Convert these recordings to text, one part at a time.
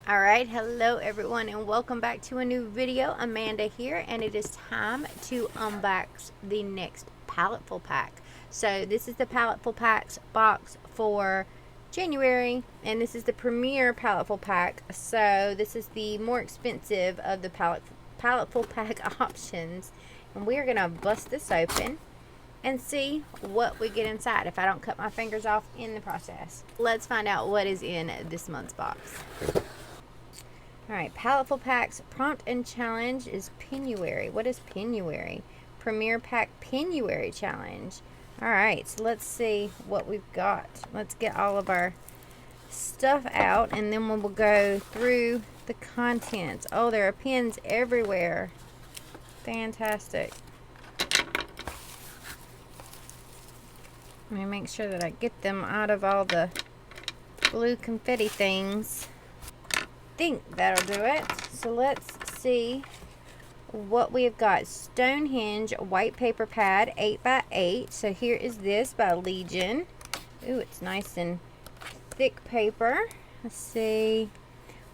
Alright, hello everyone and welcome back to a new video. Amanda here, and it is time to unbox the next Paletteful pack. So this is the Paletteful packs box for January, and this is the premier Paletteful pack. So this is the more expensive of the Paletteful pack options, and we are going to bust this open and see what we get inside if I don't cut my fingers off in the process. Let's find out what is in this month's box. Alright, Paletteful Packs Prompt and Challenge is Penuary. What is Penuary? Premier Pack Penuary Challenge. Alright, so let's see what we've got. Let's get all of our stuff out, and then we'll go through the contents. Oh, there are pins everywhere. Fantastic. Let me make sure that I get them out of all the blue confetti things. Think that'll do it. So let's see what we've got. Stonehenge white paper pad 8x8. So here is this by Legion. Ooh, it's nice and thick paper. Let's see.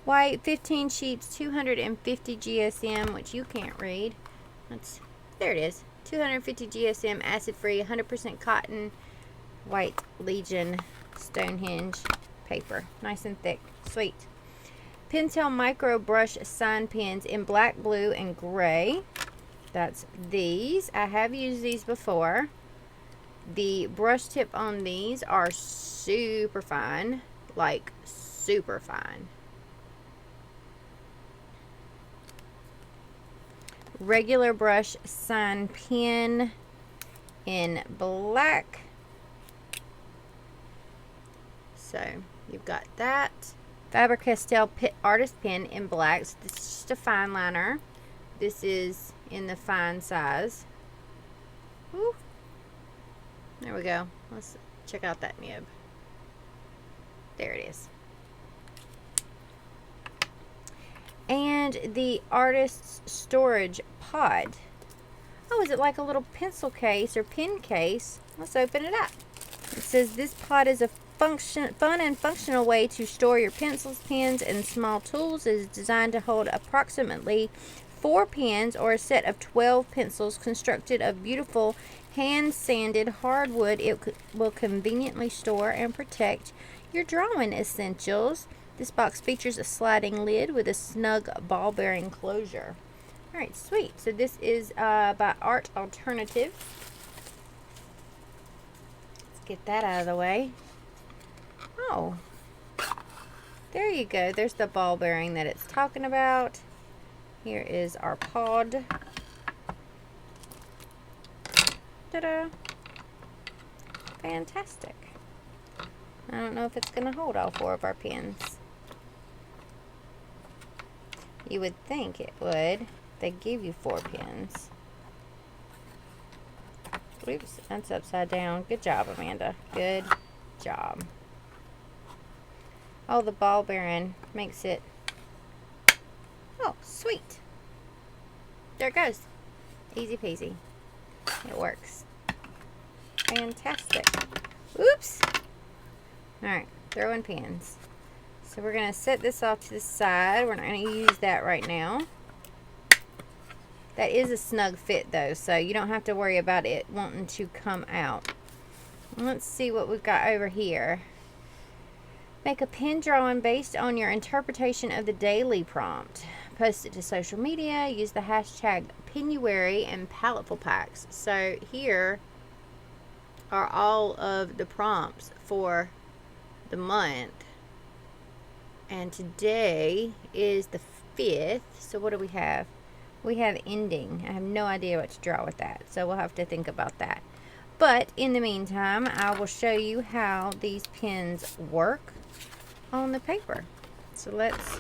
White 15 sheets, 250 GSM, which you can't read. There it is. 250 GSM, acid free, 100% cotton, white Legion Stonehenge paper. Nice and thick. Sweet. Pentel micro brush sign pens in black, blue, and gray. That's these. I have used these before. The brush tip on these are super fine, like super fine. Regular brush sign pen in black. So you've got that. Faber-Castell Artist Pen in black. So this is just a fine liner. This is in the fine size. Woo. There we go. Let's check out that nib. There it is. And the Artist's Storage Pod. Oh, is it like a little pencil case or pen case? Let's open it up. It says this pod is a fun and functional way to store your pencils, pens, and small tools. It is designed to hold approximately 4 pens or a set of 12 pencils constructed of beautiful hand-sanded hardwood. It will conveniently store and protect your drawing essentials. This box features a sliding lid with a snug ball-bearing closure. Alright, sweet. So this is by Art Alternative. Let's get that out of the way. Oh, there you go. There's the ball bearing that it's talking about. Here is our pod. Ta-da! Fantastic. I don't know if it's going to hold all 4 of our pens. You would think it would. They give you 4 pens. Oops, that's upside down. Good job, Amanda. Good job. Oh, the ball bearing makes it. Oh, sweet. There it goes. Easy peasy. It works. Fantastic. Oops. Alright, throwing pins. So we're going to set this off to the side. We're not going to use that right now. That is a snug fit though, so you don't have to worry about it wanting to come out. Let's see what we've got over here. Make a pen drawing based on your interpretation of the daily prompt. Post it to social media. Use the hashtag Penuary and Paletteful Packs. So here are all of the prompts for the month. And today is the 5th. So what do we have? We have ending. I have no idea what to draw with that. So we'll have to think about that. But in the meantime, I will show you how these pens work on the paper. So let's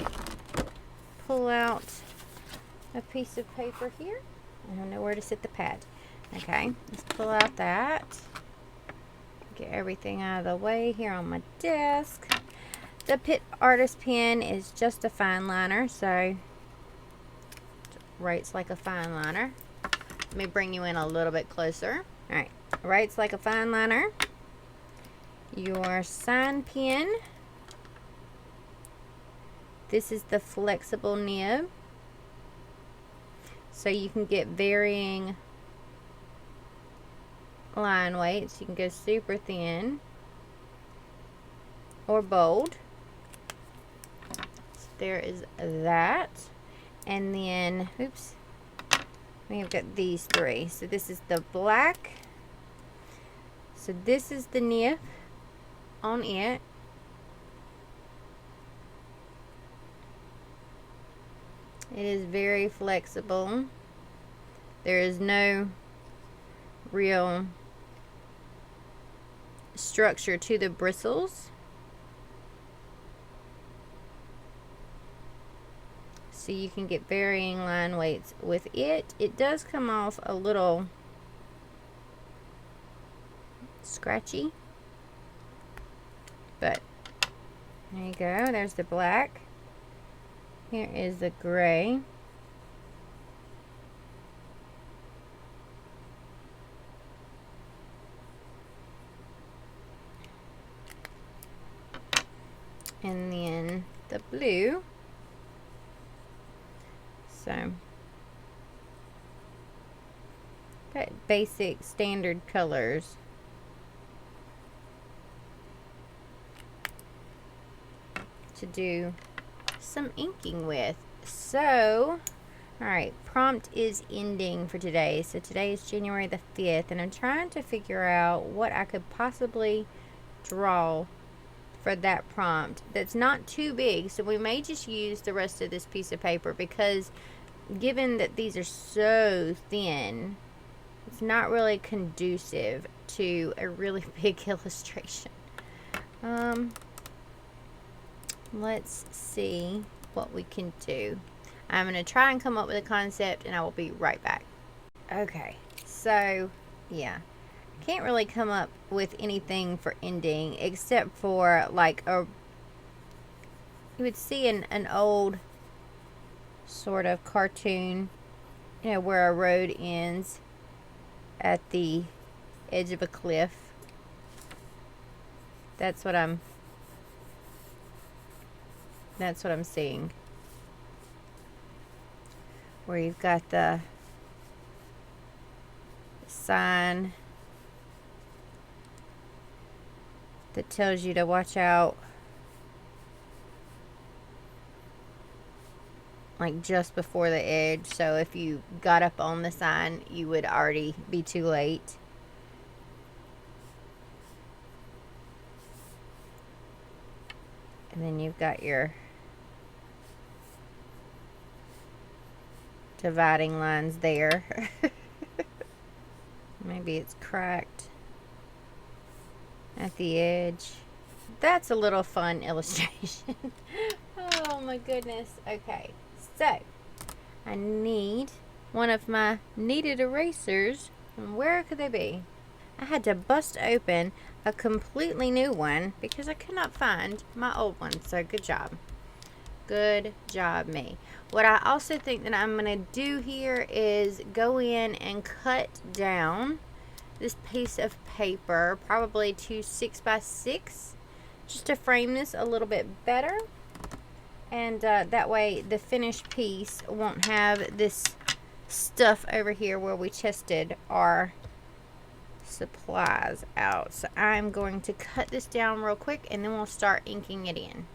pull out a piece of paper here. I don't know where to sit the pad. Okay, let's pull out that. Get everything out of the way here on my desk. The Pitt Artist Pen is just a fine liner, so it writes like a fine liner. Let me bring you in a little bit closer. Alright, writes like a fine liner. Your sign pen This is the flexible nib. So you can get varying line weights. You can go super thin or bold. So there is that. And then, oops, we've got these three. So this is the black. So this is the nib on it. It is very flexible. There is no real structure to the bristles. So you can get varying line weights with it. It does come off a little scratchy, but there you go. There's the black. Here is the gray. And then the blue. So, got basic standard colors. To do some inking with. So, alright, prompt is ending for today. So today is January the 5th, and I'm trying to figure out what I could possibly draw for that prompt that's not too big. So we may just use the rest of this piece of paper, because given that these are so thin, it's not really conducive to a really big illustration. Let's see what we can do. I'm going to try and come up with a concept, and I will be right back. Okay, so yeah, can't really come up with anything for ending except for like you would see an old sort of cartoon, you know, where a road ends at the edge of a cliff. That's what I'm seeing. Where you've got the sign that tells you to watch out, like just before the edge. So if you got up on the sign, you would already be too late. And then you've got your dividing lines there. Maybe it's cracked at the edge. That's a little fun illustration. Oh my goodness. Okay, so I need one of my kneaded erasers. And where could they be? I had to bust open a completely new one because I could not find my old one. So good job. Good job, me. What I also think that I'm going to do here is go in and cut down this piece of paper, probably to 6x6, just to frame this a little bit better. And that way the finished piece won't have this stuff over here where we tested our supplies out. So I'm going to cut this down real quick, and then we'll start inking it in.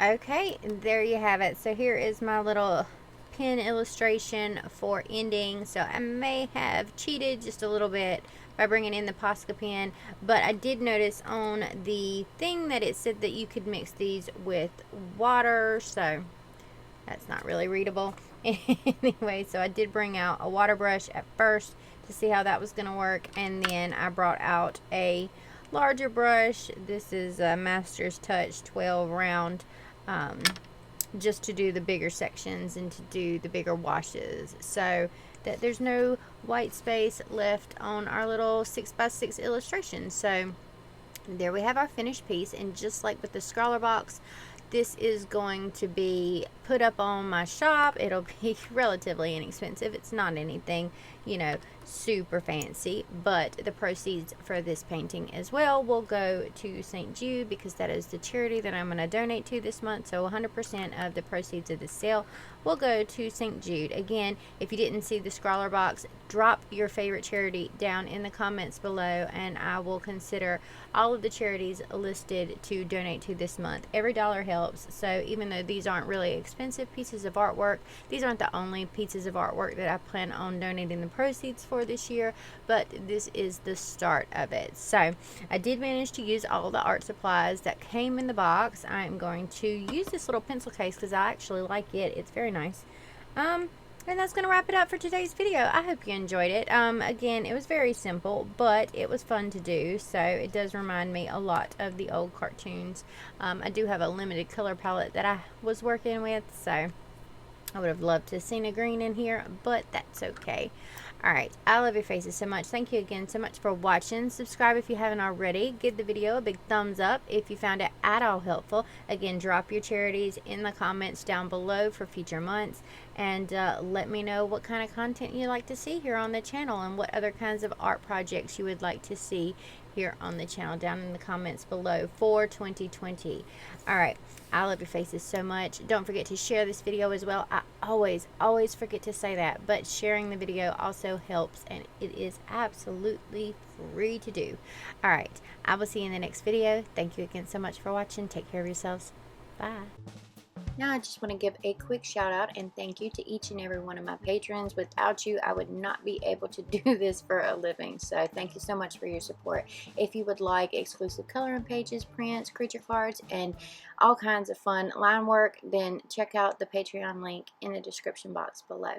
Okay, there you have it. So here is my little pen illustration for ending. So I may have cheated just a little bit by bringing in the Posca pen, but I did notice on the thing that it said that you could mix these with water, so that's not really readable. Anyway, so I did bring out a water brush at first to see how that was going to work, and then I brought out a larger brush. This is a Master's Touch 12 round, just to do the bigger sections and to do the bigger washes, so that there's no white space left on our little 6x6 illustration. So there we have our finished piece, and just like with the Scrawler box, this is going to be put up on my shop. It'll be relatively inexpensive. It's not anything, you know, super fancy, but the proceeds for this painting as well will go to St. Jude, because that is the charity that I'm going to donate to this month. So 100% of the proceeds of the sale will go to St. Jude. Again, if you didn't see the Scrawler box, drop your favorite charity down in the comments below, and I will consider all of the charities listed to donate to this month. Every dollar helps. So even though these aren't really expensive pieces of artwork, these aren't the only pieces of artwork that I plan on donating the proceeds for this year, but this is the start of it. So I did manage to use all the art supplies that came in the box. I am going to use this little pencil case because I actually like it. It's very nice. And that's going to wrap it up for today's video. I hope you enjoyed it. Again, it was very simple, but it was fun to do. So it does remind me a lot of the old cartoons. I do have a limited color palette that I was working with, so I would have loved to have seen a green in here, but that's okay. Alright, I love your faces so much. Thank you again so much for watching. Subscribe if you haven't already. Give the video a big thumbs up if you found it at all helpful. Again, drop your charities in the comments down below for future months. And let me know what kind of content you'd like to see here on the channel, and what other kinds of art projects you would like to see here on the channel down in the comments below for 2020. Alright, I love your faces so much. Don't forget to share this video as well. I always forget to say that, but sharing the video also helps, and it is absolutely free to do. Alright, I will see you in the next video. Thank you again so much for watching. Take care of yourselves. Bye. Now I just want to give a quick shout out and thank you to each and every one of my patrons. Without you, I would not be able to do this for a living. So thank you so much for your support. If you would like exclusive coloring pages, prints, creature cards, and all kinds of fun line work, then check out the Patreon link in the description box below.